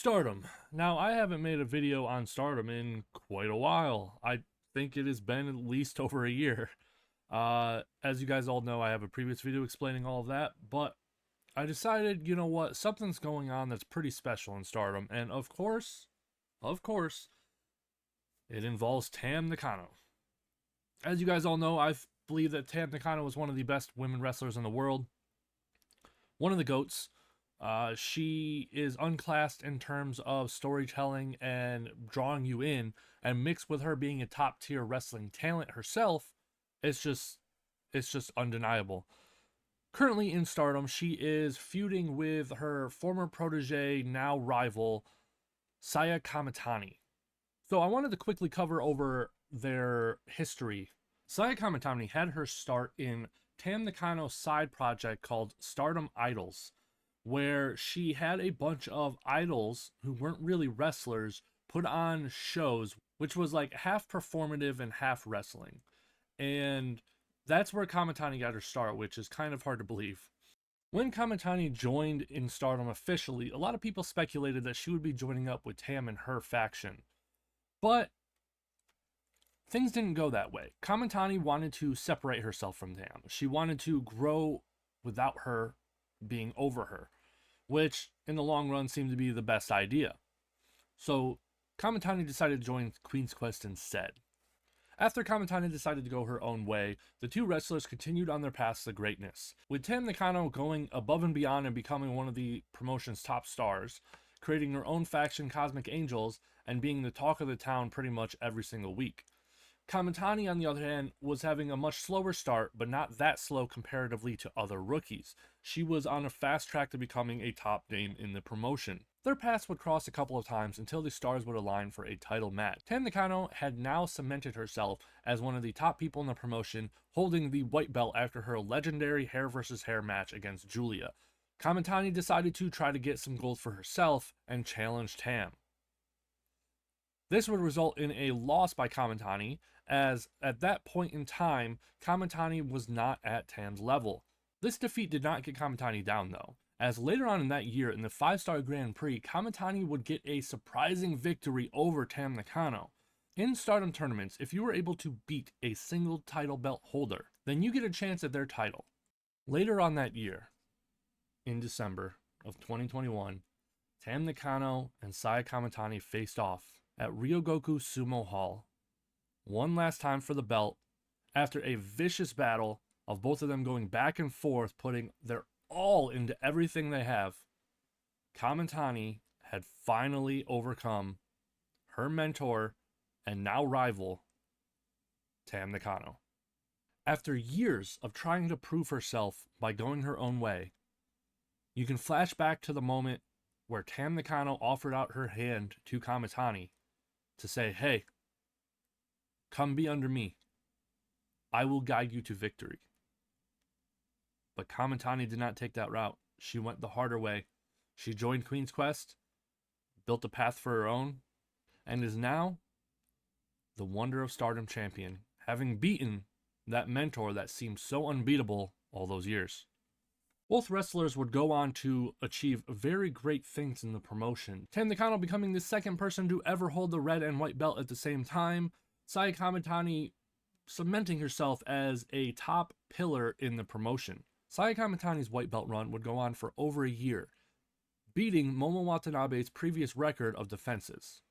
Stardom. Now, I haven't made a video on Stardom in quite a while. I think it has been at least over a year. As you guys all know, I have a previous video explaining all of that, but I decided, you know what, something's going on that's pretty special in Stardom, and of course, it involves Tam Nakano. As you guys all know, I believe that Tam Nakano is one of the best women wrestlers in the world, one of the GOATs. She is unclassed in terms of storytelling and drawing you in, and mixed with her being a top tier wrestling talent herself, it's just undeniable. Currently in Stardom, she is feuding with her former protege, now rival, Saya Kamatani. So I wanted to quickly cover over their history. Saya Kamatani had her start in Tam Nakano's side project called Stardom Idols, where she had a bunch of idols who weren't really wrestlers put on shows, which was like half performative and half wrestling. And that's where Kamatani got her start, which is kind of hard to believe. When Kamatani joined in Stardom officially, a lot of people speculated that she would be joining up with Tam and her faction. But things didn't go that way. Kamatani wanted to separate herself from Tam. She wanted to grow without her being over her, which in the long run seemed to be the best idea. So Kamatani decided to join Queen's Quest instead. After Kamatani decided to go her own way, the two wrestlers continued on their paths to greatness, with Tam Nakano going above and beyond and becoming one of the promotion's top stars, creating her own faction, Cosmic Angels, and being the talk of the town pretty much every single week. Kamatani, on the other hand, was having a much slower start, but not that slow comparatively to other rookies. She was on a fast track to becoming a top name in the promotion. Their paths would cross a couple of times until the stars would align for a title match. Tam Nakano had now cemented herself as one of the top people in the promotion, holding the white belt after her legendary hair versus hair match against Julia. Kamatani decided to try to get some gold for herself and challenge Tam. This would result in a loss by Kamatani, as at that point in time, Kamatani was not at Tam's level. This defeat did not get Kamatani down though, as later on in that year in the 5-star Grand Prix, Kamatani would get a surprising victory over Tam Nakano. In Stardom tournaments, if you were able to beat a single title belt holder, then you get a chance at their title. Later on that year, in December of 2021, Tam Nakano and Saya Kamatani faced off at Ryogoku Sumo Hall one last time for the belt after a vicious battle of both of them going back and forth, putting their all into everything they have. Kamatani had finally overcome her mentor and now rival, Tam Nakano. After years of trying to prove herself by going her own way, you can flash back to the moment where Tam Nakano offered out her hand to Kamatani to say, hey, come be under me. I will guide you to victory. But Kamatani did not take that route. She went the harder way. She joined Queen's Quest, built a path for her own, and is now the Wonder of Stardom champion, having beaten that mentor that seemed so unbeatable all those years. Both wrestlers would go on to achieve very great things in the promotion. Tam Nakano becoming the second person to ever hold the red and white belt at the same time, Saya Kamatani cementing herself as a top pillar in the promotion. Saya Kamatani's white belt run would go on for over a year, beating Momo Watanabe's previous record of defenses.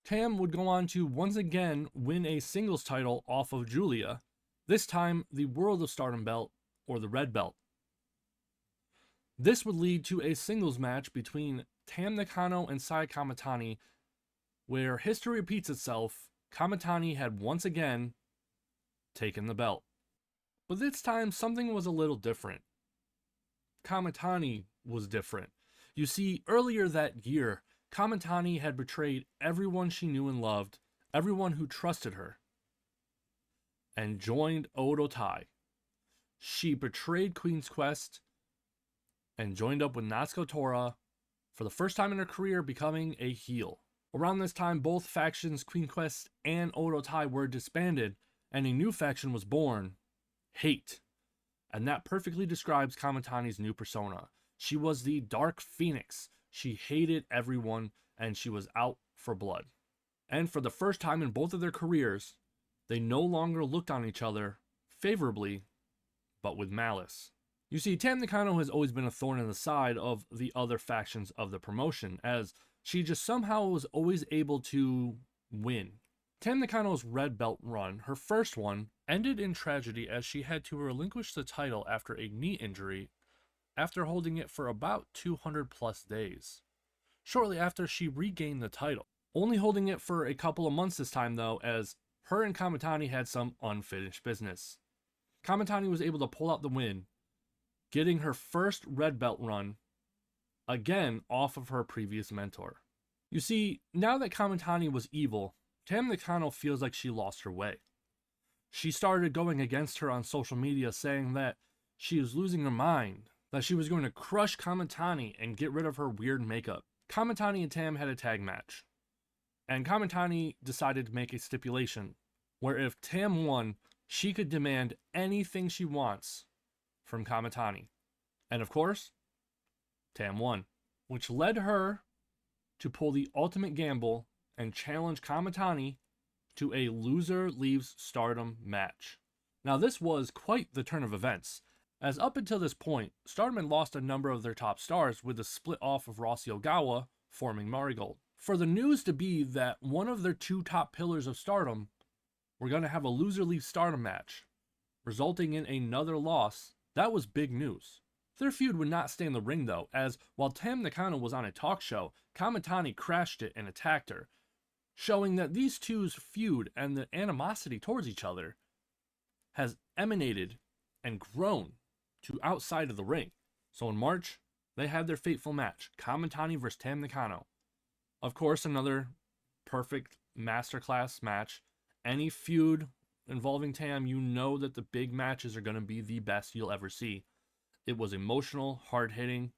Tam would go on to once again win a singles title off of Julia, this time the World of Stardom belt, or the red belt. This would lead to a singles match between Tam Nakano and Saya Kamatani, where history repeats itself. Kamatani had once again taken the belt. But this time, something was a little different. Kamatani was different. You see, earlier that year, Kamatani had betrayed everyone she knew and loved, everyone who trusted her, and joined Odo Tai. She betrayed Queen's Quest and joined up with Natsuko Tora for the first time in her career, becoming a heel. Around this time, both factions, Queen Quest and Odo Tai, were disbanded, and a new faction was born, Hate. And that perfectly describes Kamatani's new persona. She was the Dark Phoenix. She hated everyone and she was out for blood. And for the first time in both of their careers, they no longer looked on each other favorably, but with malice. You see, Tam Nakano has always been a thorn in the side of the other factions of the promotion, as she just somehow was always able to win. Tam Nakano's red belt run, her first one, ended in tragedy as she had to relinquish the title after a knee injury after holding it for about 200 plus days. Shortly after, she regained the title, only holding it for a couple of months this time though, as her and Kamatani had some unfinished business. Kamatani was able to pull out the win, getting her first red belt run, again off of her previous mentor. You see, now that Kamatani was evil, Tam Nakano feels like she lost her way. She started going against her on social media, saying that she was losing her mind, that she was going to crush Kamatani and get rid of her weird makeup. Kamatani and Tam had a tag match, and Kamatani decided to make a stipulation where if Tam won, she could demand anything she wants from Kamatani. And of course, Tam won, which led her to pull the ultimate gamble and challenge Kamatani to a loser leaves Stardom match. Now this was quite the turn of events, as up until this point, Stardom had lost a number of their top stars with the split off of Rossy Ogawa forming Marigold. For the news to be that one of their two top pillars of Stardom were going to have a loser leaves Stardom match, resulting in another loss, that was big news. Their feud would not stay in the ring though, as while Tam Nakano was on a talk show, Kamatani crashed it and attacked her, showing that these two's feud and the animosity towards each other has emanated and grown to outside of the ring. So in March, they had their fateful match, Kamatani vs. Tam Nakano. Of course, another perfect masterclass match. Any feud involving Tam, you know that the big matches are going to be the best you'll ever see. It was emotional, hard-hitting.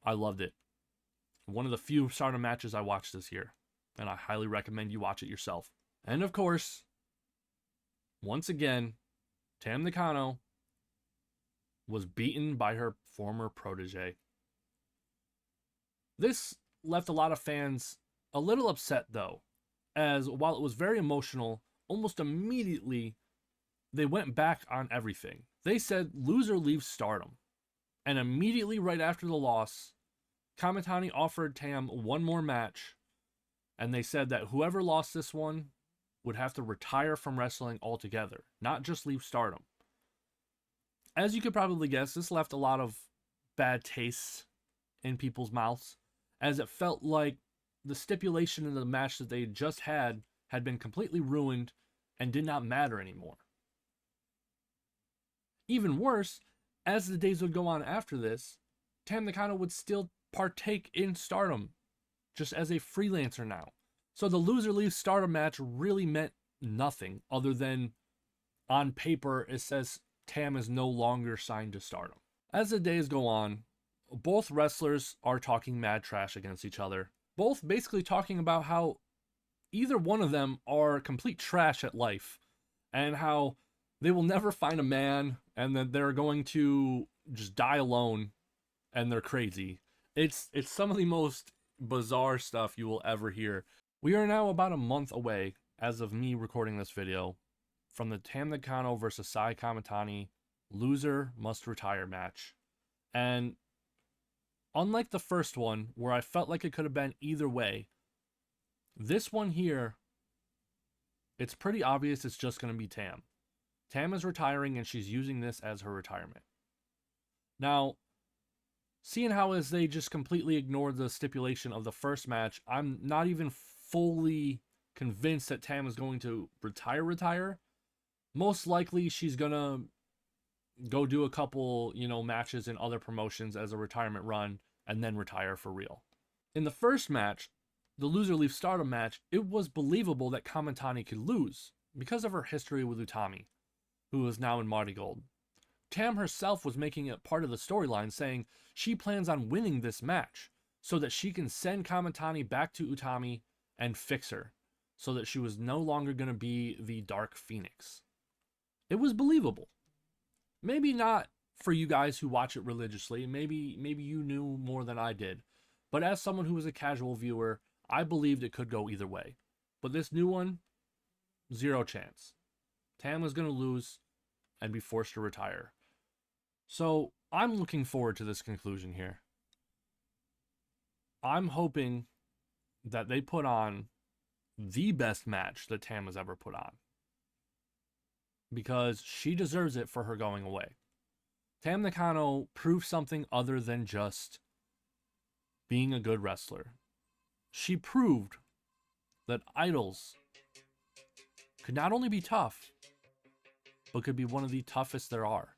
I loved it. One of the few Stardom matches I watched this year, and I highly recommend you watch it yourself. And of course, once again, Tam Nakano was beaten by her former protege. This left a lot of fans a little upset though, as while it was very emotional, almost immediately they went back on everything. They said loser leaves Stardom. And immediately right after the loss, Kamitani offered Tam one more match, and they said that whoever lost this one would have to retire from wrestling altogether, not just leave Stardom. As you could probably guess, this left a lot of bad tastes in people's mouths, as it felt like the stipulation in the match that they just had been completely ruined and did not matter anymore. Even worse, as the days would go on after this, Tam Nakano would still partake in Stardom, just as a freelancer now. So the loser leaves Stardom match really meant nothing other than on paper it says Tam is no longer signed to Stardom. As the days go on, both wrestlers are talking mad trash against each other. Both basically talking about how either one of them are complete trash at life and how they will never find a man and that they're going to just die alone and they're crazy. It's some of the most bizarre stuff you will ever hear. We are now about a month away, as of me recording this video, from the Tam Nakano versus Sai Kamatani loser must retire match. And unlike the first one, where I felt like it could have been either way, this one here, it's pretty obvious it's just going to be Tam. Tam is retiring and she's using this as her retirement. Now, seeing how as they just completely ignored the stipulation of the first match, I'm not even fully convinced that Tam is going to retire. Most likely she's gonna go do a couple, matches in other promotions as a retirement run and then retire for real. In the first match, the loser leaves Stardom match, it was believable that Kamatani could lose because of her history with Utami, who is now in Marigold. Tam herself was making it part of the storyline, saying she plans on winning this match so that she can send Kamatani back to Utami and fix her, so that she was no longer going to be the Dark Phoenix. It was believable. Maybe not for you guys who watch it religiously. Maybe you knew more than I did. But as someone who was a casual viewer, I believed it could go either way. But this new one, zero chance. Tam was going to lose and be forced to retire. So I'm looking forward to this conclusion here. I'm hoping that they put on the best match that Tam has ever put on, because she deserves it for her going away. Tam Nakano proved something other than just being a good wrestler. She proved that idols could not only be tough, but could be one of the toughest there are.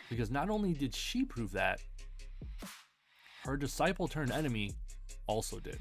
Because not only did she prove that, her disciple turned enemy also did.